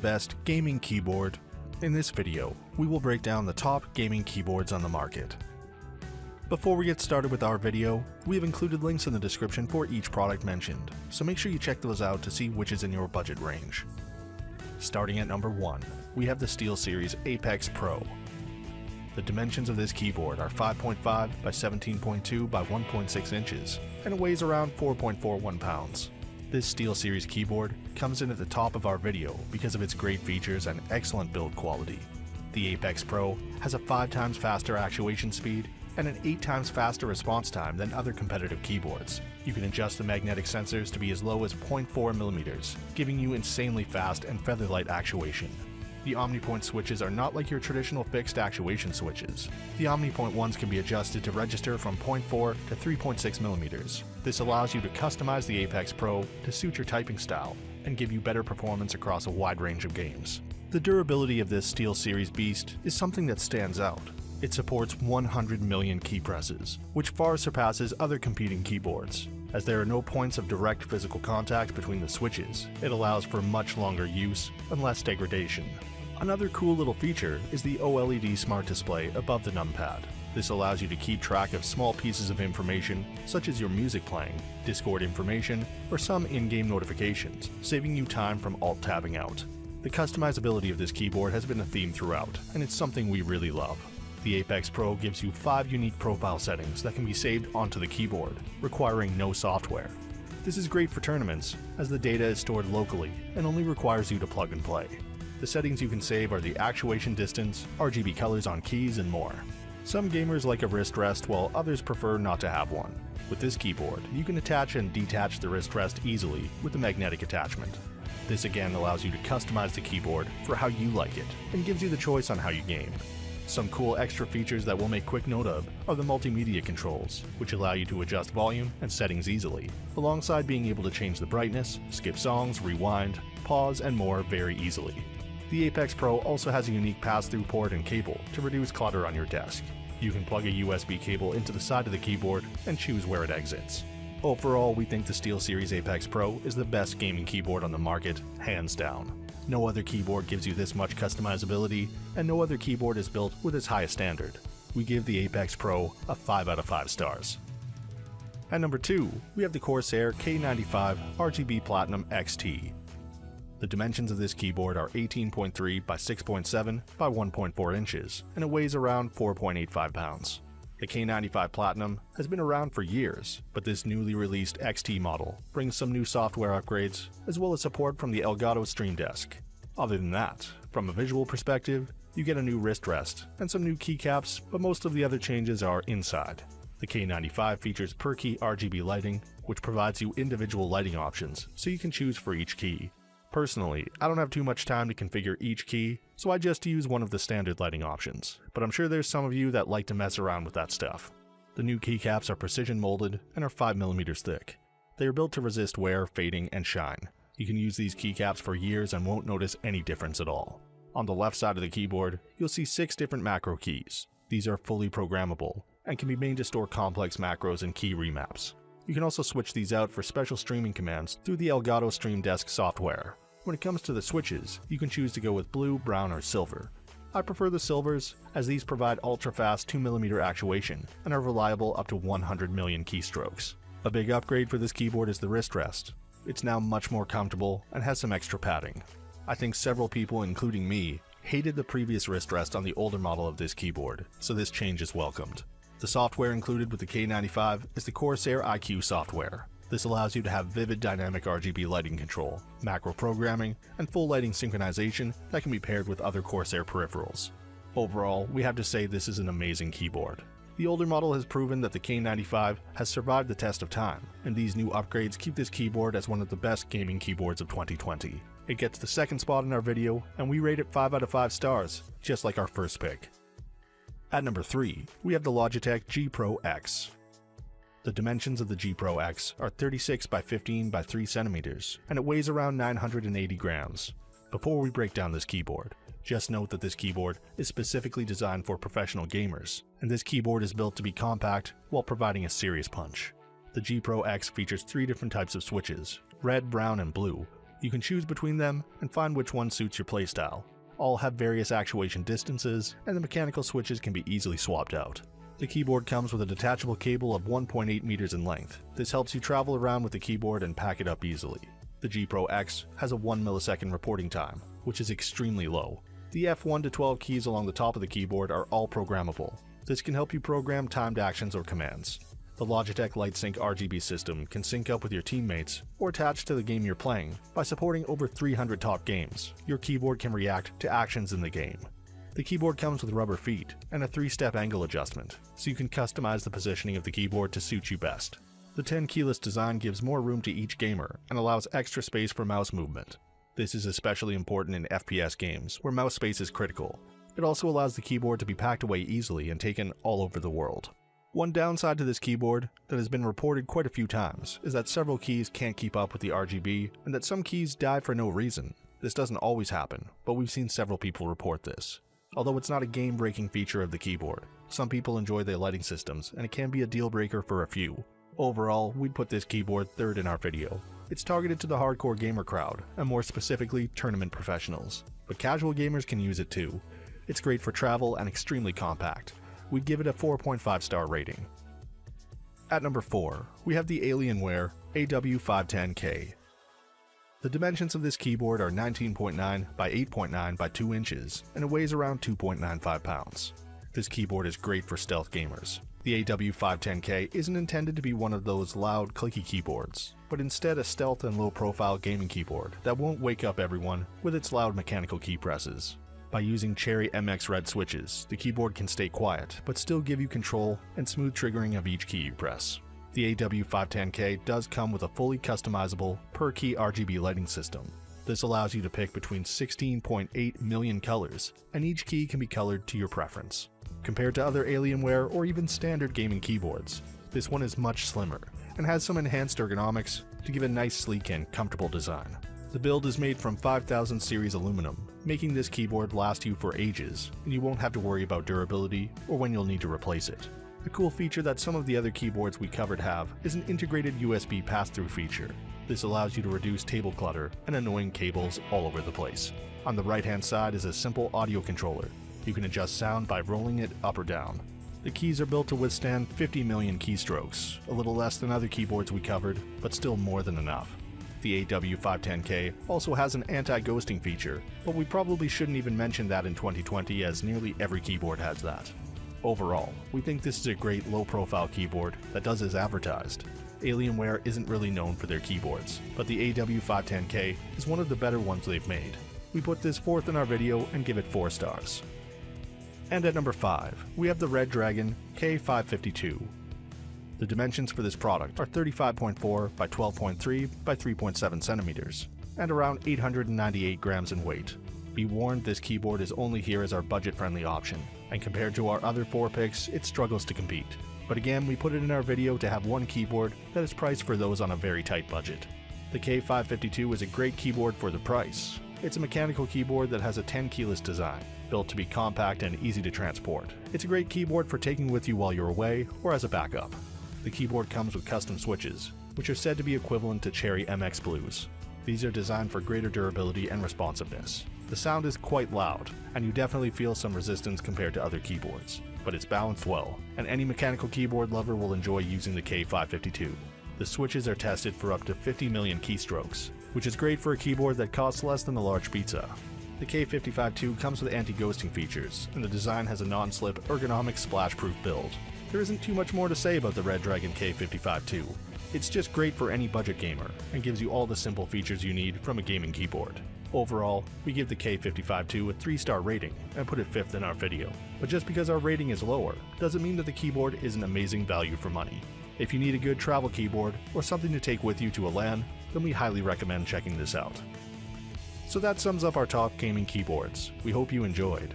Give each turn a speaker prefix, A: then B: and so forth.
A: best gaming keyboard. In this video, we will break down the top gaming keyboards on the market. Before we get started with our video, we have included links in the description for each product mentioned, so make sure you check those out to see which is in your budget range. Starting at number 1, we have the SteelSeries Apex Pro. The dimensions of this keyboard are 5.5 by 17.2 by 1.6 inches, and it weighs around 4.41 pounds. This SteelSeries keyboard comes in at the top of our video because of its great features and excellent build quality. The Apex Pro has a 5 times faster actuation speed and an 8 times faster response time than other competitive keyboards. You can adjust the magnetic sensors to be as low as 0.4 millimeters, giving you insanely fast and feather-light actuation. The OmniPoint switches are not like your traditional fixed actuation switches. The OmniPoint ones can be adjusted to register from 0.4 to 3.6 millimeters. This allows you to customize the Apex Pro to suit your typing style and give you better performance across a wide range of games. The durability of this SteelSeries beast is something that stands out. It supports 100 million key presses, which far surpasses other competing keyboards. As there are no points of direct physical contact between the switches, it allows for much longer use and less degradation. Another cool little feature is the OLED smart display above the numpad. This allows you to keep track of small pieces of information such as your music playing, Discord information, or some in-game notifications, saving you time from alt-tabbing out. The customizability of this keyboard has been a theme throughout, and it's something we really love. The Apex Pro gives you 5 unique profile settings that can be saved onto the keyboard, requiring no software. This is great for tournaments, as the data is stored locally and only requires you to plug and play. The settings you can save are the actuation distance, RGB colors on keys, and more. Some gamers like a wrist rest while others prefer not to have one. With this keyboard, you can attach and detach the wrist rest easily with a magnetic attachment. This again allows you to customize the keyboard for how you like it and gives you the choice on how you game. Some cool extra features that we'll make quick note of are the multimedia controls, which allow you to adjust volume and settings easily, alongside being able to change the brightness, skip songs, rewind, pause, and more very easily. The Apex Pro also has a unique pass-through port and cable to reduce clutter on your desk. You can plug a USB cable into the side of the keyboard and choose where it exits. Overall, we think the SteelSeries Apex Pro is the best gaming keyboard on the market, hands down. No other keyboard gives you this much customizability, and no other keyboard is built with its highest standard. We give the Apex Pro a 5 out of 5 stars. At number 2, we have the Corsair K95 RGB Platinum XT. The dimensions of this keyboard are 18.3 by 6.7 by 1.4 inches, and it weighs around 4.85 pounds. The K95 Platinum has been around for years, but this newly released XT model brings some new software upgrades, as well as support from the Elgato Stream Desk. Other than that, from a visual perspective, you get a new wrist rest and some new keycaps, but most of the other changes are inside. The K95 features per-key RGB lighting, which provides you individual lighting options, so you can choose for each key. Personally, I don't have too much time to configure each key, so I just use one of the standard lighting options, but I'm sure there's some of you that like to mess around with that stuff. The new keycaps are precision molded and are 5mm thick. They are built to resist wear, fading, and shine. You can use these keycaps for years and won't notice any difference at all. On the left side of the keyboard, you'll see 6 different macro keys. These are fully programmable and can be made to store complex macros and key remaps. You can also switch these out for special streaming commands through the Elgato Stream Desk software. When it comes to the switches, you can choose to go with blue, brown, or silver. I prefer the silvers, as these provide ultra-fast 2mm actuation and are reliable up to 100 million keystrokes. A big upgrade for this keyboard is the wrist rest. It's now much more comfortable and has some extra padding. I think several people, including me, hated the previous wrist rest on the older model of this keyboard, so this change is welcomed. The software included with the K95 is the Corsair IQ software. This allows you to have vivid dynamic RGB lighting control, macro programming, and full lighting synchronization that can be paired with other Corsair peripherals. Overall, we have to say this is an amazing keyboard. The older model has proven that the K95 has survived the test of time, and these new upgrades keep this keyboard as one of the best gaming keyboards of 2020. It gets the second spot in our video, and we rate it 5 out of 5 stars, just like our first pick. At number 3, we have the Logitech G Pro X. The dimensions of the G Pro X are 36 by 15 by 3 centimeters, and it weighs around 980 grams. Before we break down this keyboard, just note that this keyboard is specifically designed for professional gamers, and this keyboard is built to be compact while providing a serious punch. The G Pro X features 3 different types of switches, red, brown, and blue, You can choose between them and find which one suits your playstyle. All have various actuation distances, and the mechanical switches can be easily swapped out. The keyboard comes with a detachable cable of 1.8 meters in length. This helps you travel around with the keyboard and pack it up easily. The G Pro X has a 1 millisecond reporting time, which is extremely low. The F1 to 12 keys along the top of the keyboard are all programmable. This can help you program timed actions or commands. The Logitech LightSync RGB system can sync up with your teammates or attach to the game you're playing. By supporting over 300 top games, your keyboard can react to actions in the game. The keyboard comes with rubber feet and a 3-step angle adjustment, so you can customize the positioning of the keyboard to suit you best. The 10 keyless design gives more room to each gamer and allows extra space for mouse movement. This is especially important in FPS games, where mouse space is critical. It also allows the keyboard to be packed away easily and taken all over the world. One downside to this keyboard that has been reported quite a few times is that several keys can't keep up with the RGB and that some keys die for no reason. This doesn't always happen, but we've seen several people report this. Although it's not a game-breaking feature of the keyboard, some people enjoy their lighting systems and it can be a deal breaker for a few. Overall, we'd put this keyboard third in our video. It's targeted to the hardcore gamer crowd, and more specifically tournament professionals, but casual gamers can use it too. It's great for travel and extremely compact. We'd give it a 4.5-star rating. At number 4, we have the Alienware AW510K. The dimensions of this keyboard are 19.9 by 8.9 by 2 inches, and it weighs around 2.95 pounds. This keyboard is great for stealth gamers. The AW510K isn't intended to be one of those loud, clicky keyboards, but instead a stealth and low-profile gaming keyboard that won't wake up everyone with its loud mechanical key presses. By using Cherry MX Red switches, the keyboard can stay quiet, but still give you control and smooth triggering of each key you press. The AW510K does come with a fully customizable per-key RGB lighting system. This allows you to pick between 16.8 million colors, and each key can be colored to your preference. Compared to other Alienware or even standard gaming keyboards, this one is much slimmer, and has some enhanced ergonomics to give a nice, sleek, and comfortable design. The build is made from 5000 series aluminum, making this keyboard last you for ages, and you won't have to worry about durability or when you'll need to replace it. A cool feature that some of the other keyboards we covered have is an integrated USB pass-through feature. This allows you to reduce table clutter and annoying cables all over the place. On the right-hand side is a simple audio controller. You can adjust sound by rolling it up or down. The keys are built to withstand 50 million keystrokes, a little less than other keyboards we covered, but still more than enough. The AW510K also has an anti-ghosting feature, but we probably shouldn't even mention that in 2020 as nearly every keyboard has that. Overall, we think this is a great low-profile keyboard that does as advertised. Alienware isn't really known for their keyboards, but the AW510K is one of the better ones they've made. We put this fourth in our video and give it 4 stars. And at number 5, we have the Red Dragon K552. The dimensions for this product are 35.4 by 12.3 by 3.7 centimeters, and around 898 grams in weight. Be warned, this keyboard is only here as our budget-friendly option, and compared to our other 4 picks, it struggles to compete. But again, we put it in our video to have one keyboard that is priced for those on a very tight budget. The K552 is a great keyboard for the price. It's a mechanical keyboard that has a 10 keyless design, built to be compact and easy to transport. It's a great keyboard for taking with you while you're away or as a backup. The keyboard comes with custom switches, which are said to be equivalent to Cherry MX Blues. These are designed for greater durability and responsiveness. The sound is quite loud, and you definitely feel some resistance compared to other keyboards, but it's balanced well, and any mechanical keyboard lover will enjoy using the K552. The switches are tested for up to 50 million keystrokes, which is great for a keyboard that costs less than a large pizza. The K552 comes with anti-ghosting features, and the design has a non-slip, ergonomic, splash-proof build. There isn't too much more to say about the Red Dragon K552. It's just great for any budget gamer, and gives you all the simple features you need from a gaming keyboard. Overall, we give the K552 a 3-star rating and put it 5th in our video. But just because our rating is lower, doesn't mean that the keyboard is an amazing value for money. If you need a good travel keyboard, or something to take with you to a LAN, then we highly recommend checking this out. So that sums up our top gaming keyboards. We hope you enjoyed.